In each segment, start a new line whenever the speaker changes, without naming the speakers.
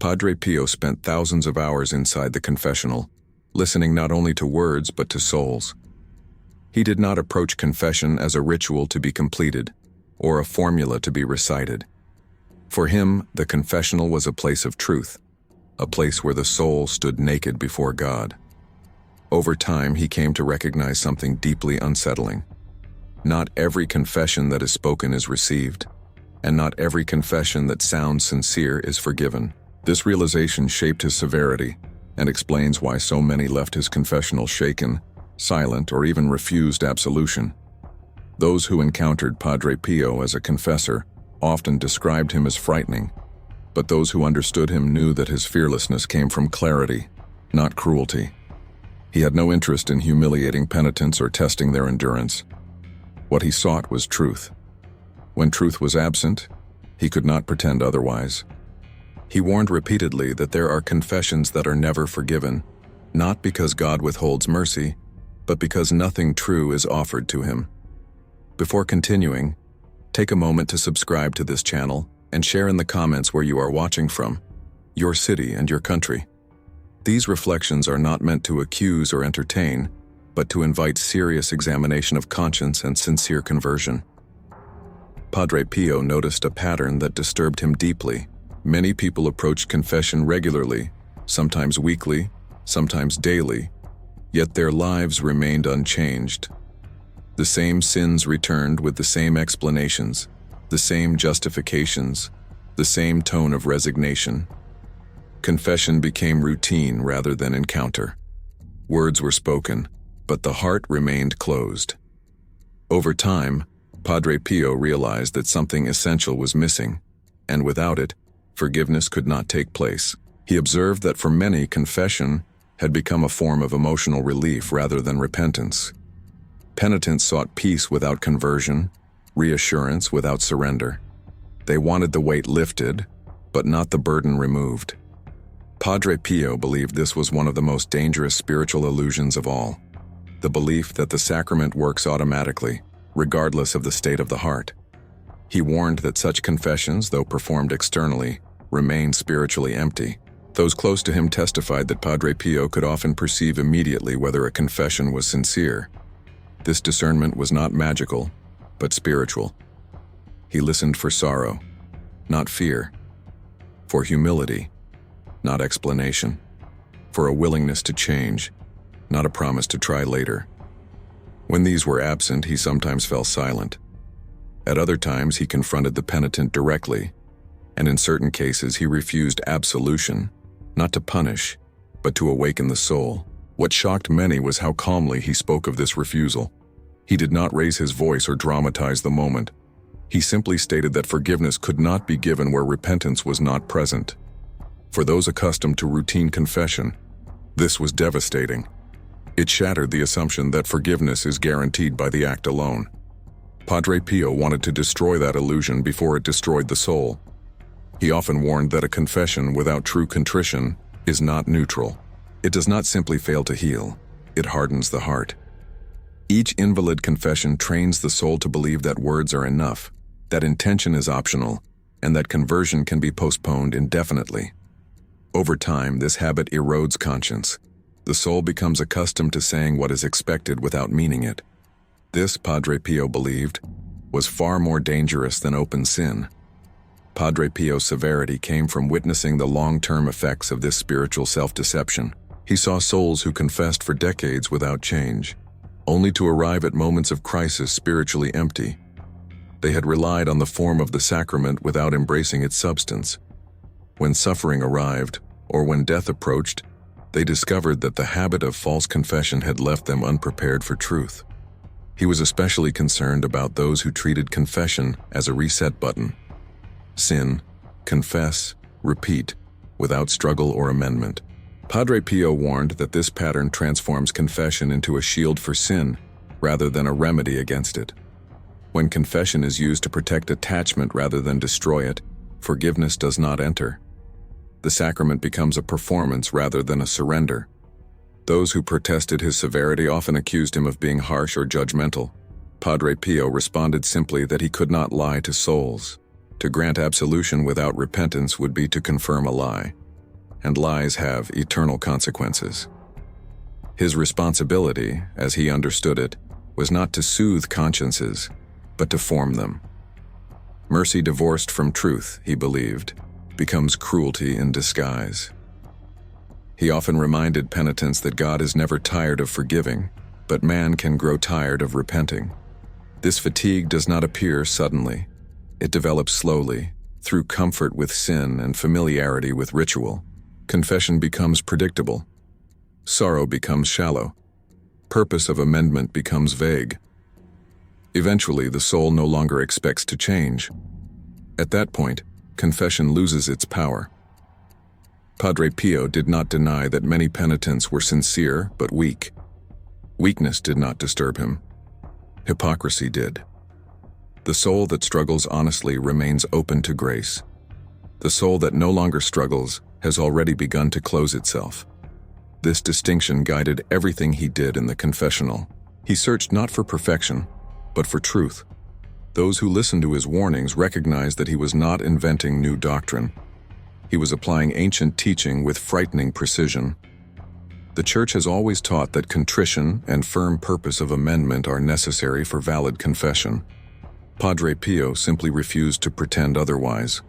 Padre Pio spent thousands of hours inside the confessional, listening not only to words but to souls. He did not approach confession as a ritual to be completed, or a formula to be recited. For him, the confessional was a place of truth, a place where the soul stood naked before God. Over time, he came to recognize something deeply unsettling. Not every confession that is spoken is received, and not every confession that sounds sincere is forgiven. This realization shaped his severity and explains why so many left his confessional shaken, silent, or even refused absolution. Those who encountered Padre Pio as a confessor often described him as frightening, but those who understood him knew that his fearlessness came from clarity, not cruelty. He had no interest in humiliating penitents or testing their endurance. What he sought was truth. When truth was absent, he could not pretend otherwise. He warned repeatedly that there are confessions that are never forgiven, not because God withholds mercy, but because nothing true is offered to him. Before continuing, take a moment to subscribe to this channel and share in the comments where you are watching from, your city and your country. These reflections are not meant to accuse or entertain, but to invite serious examination of conscience and sincere conversion. Padre Pio noticed a pattern that disturbed him deeply. Many people approached confession regularly, sometimes weekly, sometimes daily, yet their lives remained unchanged. The same sins returned with the same explanations, the same justifications, the same tone of resignation. Confession became routine rather than encounter. Words were spoken, but the heart remained closed. Over time, Padre Pio realized that something essential was missing, and without it, forgiveness could not take place. He observed that for many, confession had become a form of emotional relief rather than repentance. Penitents sought peace without conversion, reassurance without surrender. They wanted the weight lifted, but not the burden removed. Padre Pio believed this was one of the most dangerous spiritual illusions of all, the belief that the sacrament works automatically, regardless of the state of the heart. He warned that such confessions, though performed externally, remain spiritually empty. Those close to him testified that Padre Pio could often perceive immediately whether a confession was sincere. This discernment was not magical, but spiritual. He listened for sorrow, not fear, for humility, not explanation, for a willingness to change, not a promise to try later. When these were absent, he sometimes fell silent. At other times, he confronted the penitent directly, and in certain cases, he refused absolution, not to punish, but to awaken the soul. What shocked many was how calmly he spoke of this refusal. He did not raise his voice or dramatize the moment. He simply stated that forgiveness could not be given where repentance was not present. For those accustomed to routine confession, this was devastating. It shattered the assumption that forgiveness is guaranteed by the act alone. Padre Pio wanted to destroy that illusion before it destroyed the soul. He often warned that a confession without true contrition is not neutral. It does not simply fail to heal, it hardens the heart. Each invalid confession trains the soul to believe that words are enough, that intention is optional, and that conversion can be postponed indefinitely. Over time, this habit erodes conscience. The soul becomes accustomed to saying what is expected without meaning it. This, Padre Pio believed, was far more dangerous than open sin. Padre Pio's severity came from witnessing the long-term effects of this spiritual self-deception. He saw souls who confessed for decades without change, only to arrive at moments of crisis spiritually empty. They had relied on the form of the sacrament without embracing its substance. When suffering arrived, or when death approached, they discovered that the habit of false confession had left them unprepared for truth. He was especially concerned about those who treated confession as a reset button. Sin, confess, repeat, without struggle or amendment. Padre Pio warned that this pattern transforms confession into a shield for sin, rather than a remedy against it. When confession is used to protect attachment rather than destroy it, forgiveness does not enter. The sacrament becomes a performance rather than a surrender. Those who protested his severity often accused him of being harsh or judgmental. Padre Pio responded simply that he could not lie to souls. To grant absolution without repentance would be to confirm a lie. and lies have eternal consequences. His responsibility, as he understood it, was not to soothe consciences, but to form them. Mercy divorced from truth, he believed, becomes cruelty in disguise. He often reminded penitents that God is never tired of forgiving, but man can grow tired of repenting. This fatigue does not appear suddenly. It develops slowly, through comfort with sin and familiarity with ritual. Confession becomes predictable. Sorrow becomes shallow. Purpose of amendment becomes vague. Eventually, the soul no longer expects to change. At that point, confession loses its power. Padre Pio did not deny that many penitents were sincere but weak. Weakness did not disturb him. Hypocrisy did. The soul that struggles honestly remains open to grace. The soul that no longer struggles has already begun to close itself. This distinction guided everything he did in the confessional. He searched not for perfection, but for truth. Those who listened to his warnings recognized that he was not inventing new doctrine. He was applying ancient teaching with frightening precision. The Church has always taught that contrition and firm purpose of amendment are necessary for valid confession. Padre Pio simply refused to pretend otherwise.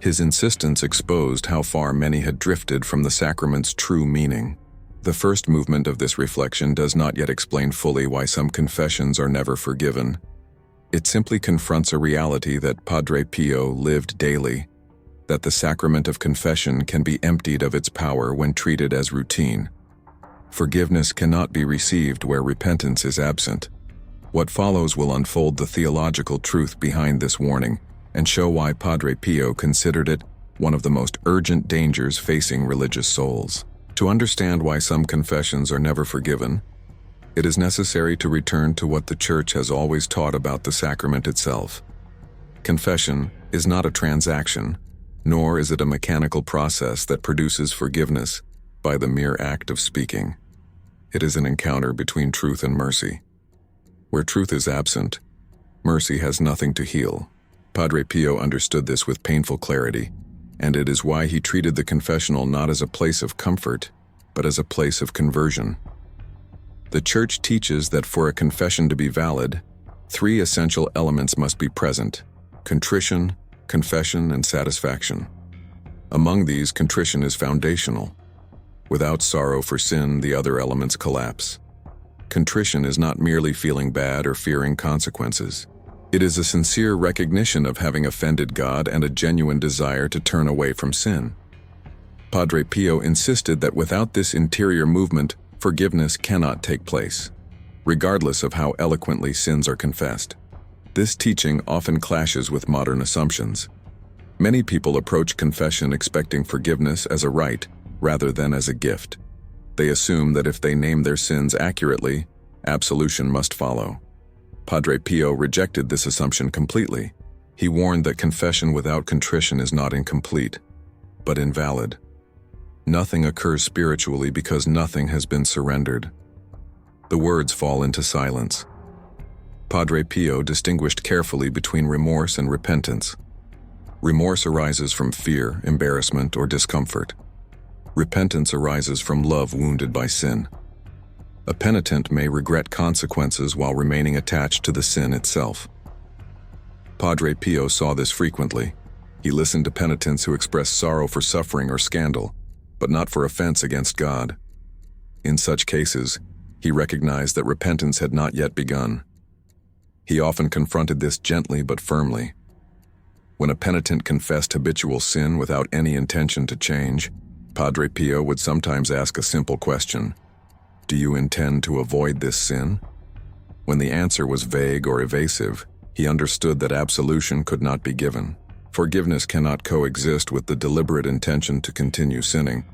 His insistence exposed how far many had drifted from the sacrament's true meaning. The first movement of this reflection does not yet explain fully why some confessions are never forgiven. It simply confronts a reality that Padre Pio lived daily, that the sacrament of confession can be emptied of its power when treated as routine. Forgiveness cannot be received where repentance is absent. What follows will unfold the theological truth behind this warning and show why Padre Pio considered it one of the most urgent dangers facing religious souls. To understand why some confessions are never forgiven, it is necessary to return to what the Church has always taught about the sacrament itself. Confession is not a transaction, nor is it a mechanical process that produces forgiveness by the mere act of speaking. It is an encounter between truth and mercy. Where truth is absent, mercy has nothing to heal. Padre Pio understood this with painful clarity, and it is why he treated the confessional not as a place of comfort, but as a place of conversion. The Church teaches that for a confession to be valid, 3 essential elements must be present: contrition, confession, and satisfaction. Among these, contrition is foundational. Without sorrow for sin, the other elements collapse. Contrition is not merely feeling bad or fearing consequences. It is a sincere recognition of having offended God and a genuine desire to turn away from sin. Padre Pio insisted that without this interior movement, forgiveness cannot take place, regardless of how eloquently sins are confessed. This teaching often clashes with modern assumptions. Many people approach confession expecting forgiveness as a right rather than as a gift. They assume that if they name their sins accurately, absolution must follow. Padre Pio rejected this assumption completely. He warned that confession without contrition is not incomplete, but invalid. Nothing occurs spiritually because nothing has been surrendered. The words fall into silence. Padre Pio distinguished carefully between remorse and repentance. Remorse arises from fear, embarrassment, or discomfort. Repentance arises from love wounded by sin. A penitent may regret consequences while remaining attached to the sin itself. Padre Pio saw this frequently. He listened to penitents who expressed sorrow for suffering or scandal, but not for offense against God. In such cases, he recognized that repentance had not yet begun. He often confronted this gently but firmly. When a penitent confessed habitual sin without any intention to change, Padre Pio would sometimes ask a simple question: "Do you intend to avoid this sin?" When the answer was vague or evasive, he understood that absolution could not be given. Forgiveness cannot coexist with the deliberate intention to continue sinning.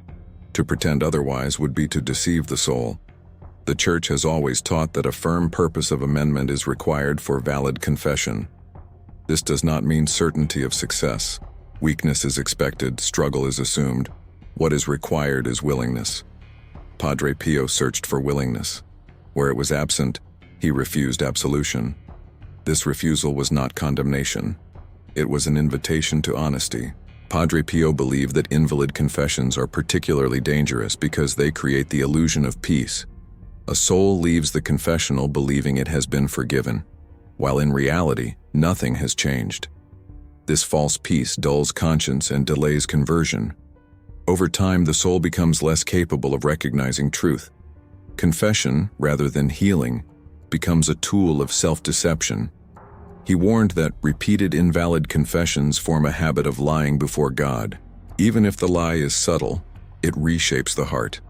To pretend otherwise would be to deceive the soul. The Church has always taught that a firm purpose of amendment is required for valid confession. This does not mean certainty of success. Weakness is expected, struggle is assumed. What is required is willingness. Padre Pio searched for willingness. Where it was absent, he refused absolution. This refusal was not condemnation. It was an invitation to honesty. Padre Pio believed that invalid confessions are particularly dangerous because they create the illusion of peace. A soul leaves the confessional believing it has been forgiven, while in reality, nothing has changed. This false peace dulls conscience and delays conversion. Over time, the soul becomes less capable of recognizing truth. Confession, rather than healing, becomes a tool of self-deception. He warned that repeated invalid confessions form a habit of lying before God. Even if the lie is subtle, it reshapes the heart.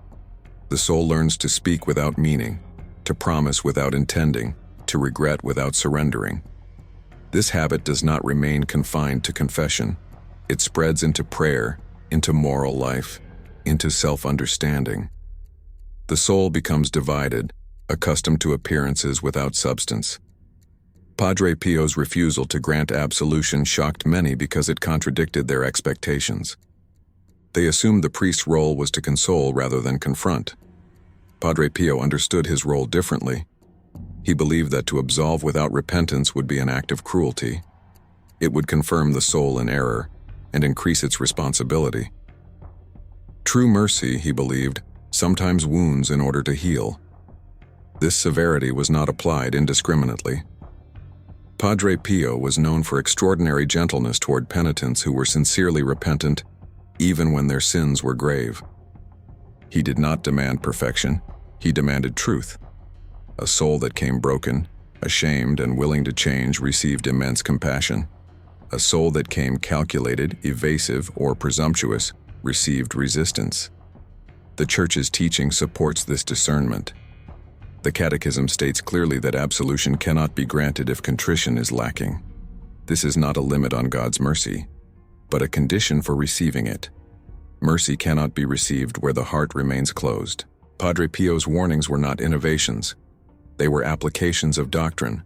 The soul learns to speak without meaning, to promise without intending, to regret without surrendering. This habit does not remain confined to confession. It spreads into prayer, into moral life, into self-understanding. The soul becomes divided, accustomed to appearances without substance. Padre Pio's refusal to grant absolution shocked many because it contradicted their expectations. They assumed the priest's role was to console rather than confront. Padre Pio understood his role differently. He believed that to absolve without repentance would be an act of cruelty. It would confirm the soul in error and increase its responsibility. True mercy, he believed, sometimes wounds in order to heal. This severity was not applied indiscriminately. Padre Pio was known for extraordinary gentleness toward penitents who were sincerely repentant, even when their sins were grave. He did not demand perfection, he demanded truth. A soul that came broken, ashamed, and willing to change received immense compassion. A soul that came calculated, evasive, or presumptuous received resistance. The Church's teaching supports this discernment. The Catechism states clearly that absolution cannot be granted if contrition is lacking. This is not a limit on God's mercy, but a condition for receiving it. Mercy cannot be received where the heart remains closed. Padre Pio's warnings were not innovations. They were applications of doctrine.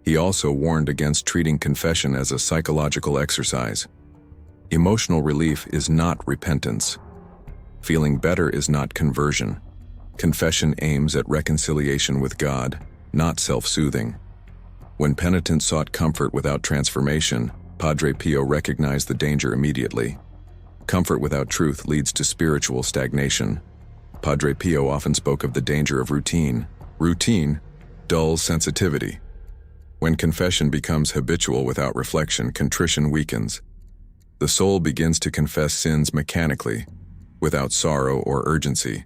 He also warned against treating confession as a psychological exercise. Emotional relief is not repentance. Feeling better is not conversion. Confession aims at reconciliation with God, not self-soothing. When penitents sought comfort without transformation, Padre Pio recognized the danger immediately. Comfort without truth leads to spiritual stagnation. Padre Pio often spoke of the danger of routine. Routine dulls sensitivity. When confession becomes habitual without reflection, contrition weakens. The soul begins to confess sins mechanically, without sorrow or urgency.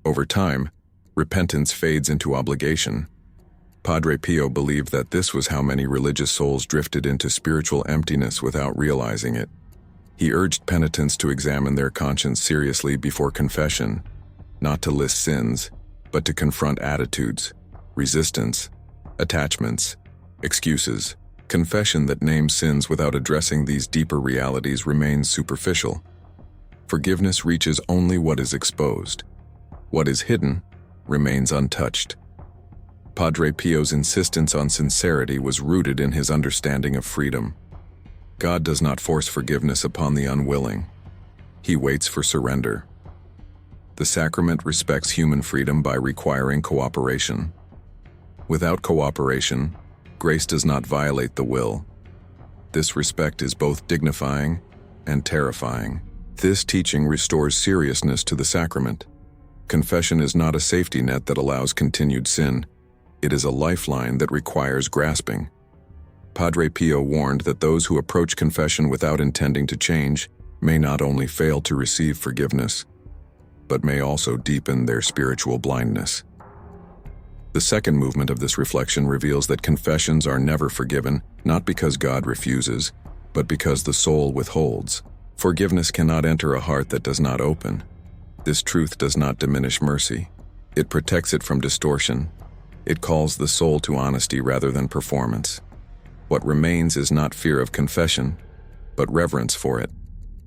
Over time, repentance fades into obligation. Padre Pio believed that this was how many religious souls drifted into spiritual emptiness without realizing it. He urged penitents to examine their conscience seriously before confession, not to list sins, but to confront attitudes, resistance, attachments, excuses. Confession that names sins without addressing these deeper realities remains superficial. Forgiveness reaches only what is exposed. What is hidden remains untouched. Padre Pio's insistence on sincerity was rooted in his understanding of freedom. God does not force forgiveness upon the unwilling. He waits for surrender. The sacrament respects human freedom by requiring cooperation. Without cooperation, grace does not violate the will. This respect is both dignifying and terrifying. This teaching restores seriousness to the sacrament. Confession is not a safety net that allows continued sin. It is a lifeline that requires grasping. Padre Pio warned that those who approach confession without intending to change may not only fail to receive forgiveness, but may also deepen their spiritual blindness. The second movement of this reflection reveals that confessions are never forgiven, not because God refuses, but because the soul withholds. Forgiveness cannot enter a heart that does not open. This truth does not diminish mercy. It protects it from distortion. It calls the soul to honesty rather than performance. What remains is not fear of confession, but reverence for it.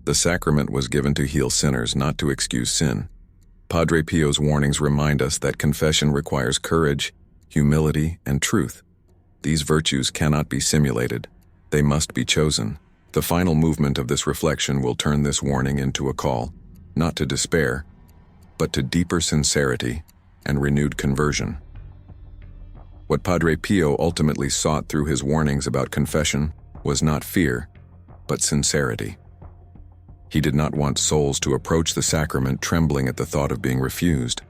The sacrament was given to heal sinners, not to excuse sin. Padre Pio's warnings remind us that confession requires courage, humility, and truth. These virtues cannot be simulated. They must be chosen. The final movement of this reflection will turn this warning into a call, not to despair, but to deeper sincerity and renewed conversion. What Padre Pio ultimately sought through his warnings about confession was not fear, but sincerity. He did not want souls to approach the sacrament trembling at the thought of being refused,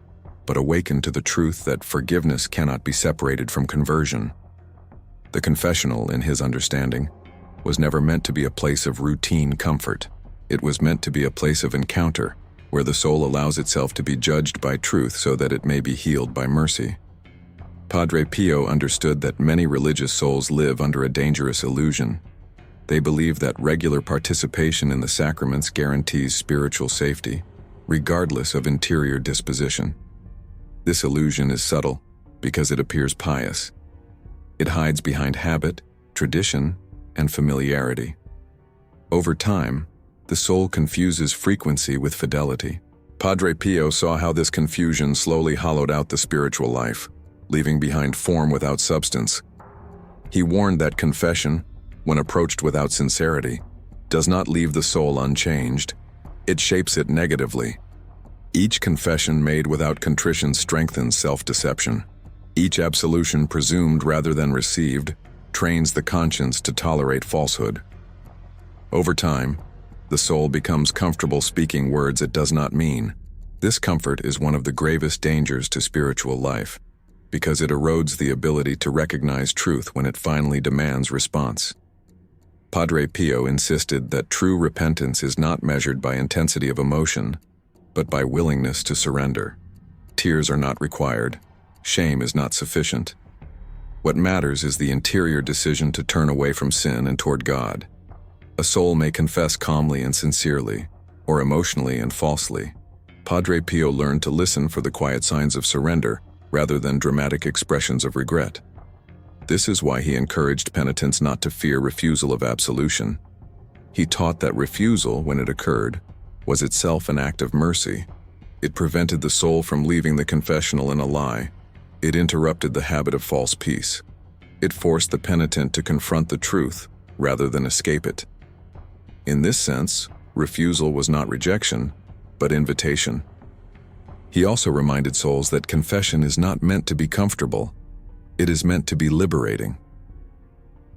but awakened to the truth that forgiveness cannot be separated from conversion. The confessional, in his understanding, was never meant to be a place of routine comfort. It was meant to be a place of encounter, where the soul allows itself to be judged by truth so that it may be healed by mercy. Padre Pio understood that many religious souls live under a dangerous illusion. They believe that regular participation in the sacraments guarantees spiritual safety, regardless of interior disposition. This illusion is subtle because it appears pious. It hides behind habit, tradition, and familiarity. Over time, the soul confuses frequency with fidelity. Padre Pio saw how this confusion slowly hollowed out the spiritual life, leaving behind form without substance. He warned that confession, when approached without sincerity, does not leave the soul unchanged. It shapes it negatively. Each confession made without contrition strengthens self-deception. Each absolution presumed rather than received trains the conscience to tolerate falsehood. Over time, the soul becomes comfortable speaking words it does not mean. This comfort is one of the gravest dangers to spiritual life, because it erodes the ability to recognize truth when it finally demands response. Padre Pio insisted that true repentance is not measured by intensity of emotion, but by willingness to surrender. Tears are not required. Shame is not sufficient. What matters is the interior decision to turn away from sin and toward God. A soul may confess calmly and sincerely, or emotionally and falsely. Padre Pio learned to listen for the quiet signs of surrender rather than dramatic expressions of regret. This is why he encouraged penitents not to fear refusal of absolution. He taught that refusal, when it occurred, was itself an act of mercy. It prevented the soul from leaving the confessional in a lie. It interrupted the habit of false peace. It forced the penitent to confront the truth rather than escape it. In this sense, refusal was not rejection, but invitation. He also reminded souls that confession is not meant to be comfortable. It is meant to be liberating.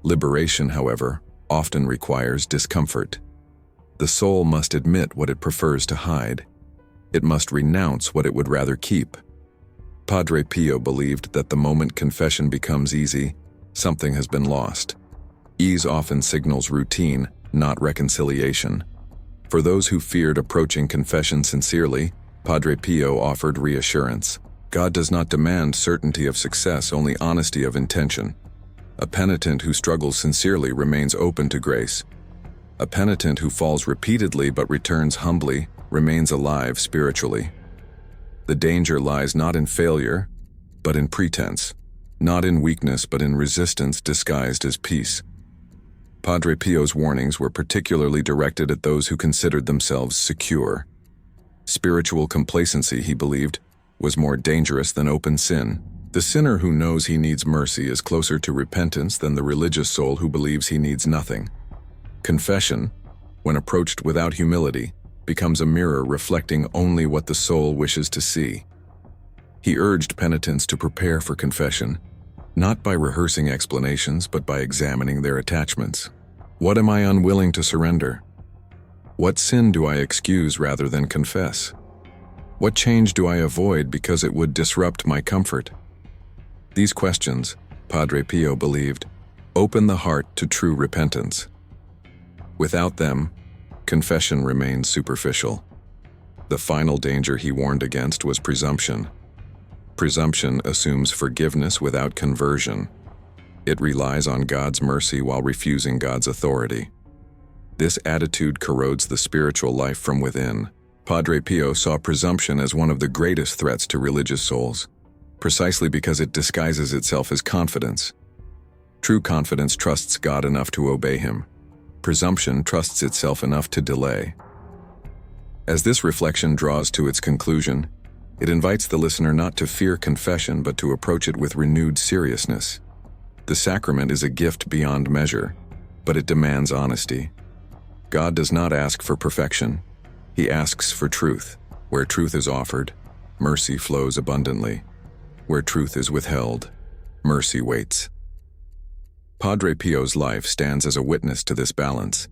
Liberation, however, often requires discomfort. The soul must admit what it prefers to hide. It must renounce what it would rather keep. Padre Pio believed that the moment confession becomes easy, something has been lost. Ease often signals routine, not reconciliation. For those who feared approaching confession sincerely, Padre Pio offered reassurance. God does not demand certainty of success, only honesty of intention. A penitent who struggles sincerely remains open to grace. A penitent who falls repeatedly but returns humbly remains alive spiritually. The danger lies not in failure, but in pretense, not in weakness but in resistance disguised as peace. Padre Pio's warnings were particularly directed at those who considered themselves secure. Spiritual complacency, he believed, was more dangerous than open sin. The sinner who knows he needs mercy is closer to repentance than the religious soul who believes he needs nothing. Confession, when approached without humility, becomes a mirror reflecting only what the soul wishes to see. He urged penitents to prepare for confession, not by rehearsing explanations but by examining their attachments. What am I unwilling to surrender? What sin do I excuse rather than confess? What change do I avoid because it would disrupt my comfort? These questions, Padre Pio believed, open the heart to true repentance. Without them, confession remains superficial. The final danger he warned against was presumption. Presumption assumes forgiveness without conversion. It relies on God's mercy while refusing God's authority. This attitude corrodes the spiritual life from within. Padre Pio saw presumption as one of the greatest threats to religious souls, precisely because it disguises itself as confidence. True confidence trusts God enough to obey Him. Presumption trusts itself enough to delay. As this reflection draws to its conclusion, it invites the listener not to fear confession but to approach it with renewed seriousness. The sacrament is a gift beyond measure, but it demands honesty. God does not ask for perfection. He asks for truth. Where truth is offered, mercy flows abundantly. Where truth is withheld, mercy waits. Padre Pio's life stands as a witness to this balance.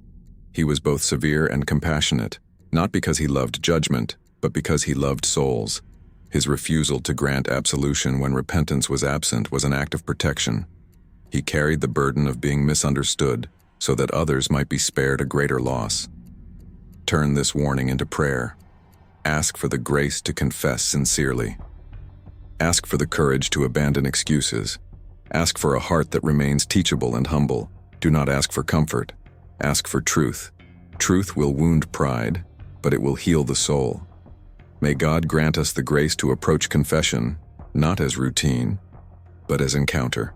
He was both severe and compassionate, not because he loved judgment, but because he loved souls. His refusal to grant absolution when repentance was absent was an act of protection. He carried the burden of being misunderstood so that others might be spared a greater loss. Turn this warning into prayer. Ask for the grace to confess sincerely. Ask for the courage to abandon excuses. Ask for a heart that remains teachable and humble. Do not ask for comfort. Ask for truth. Truth will wound pride, but it will heal the soul. May God grant us the grace to approach confession, not as routine, but as encounter.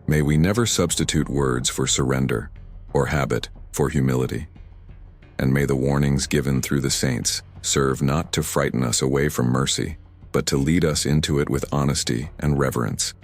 May we never substitute words for surrender, or habit for humility. And may the warnings given through the saints serve not to frighten us away from mercy, but to lead us into it with honesty and reverence.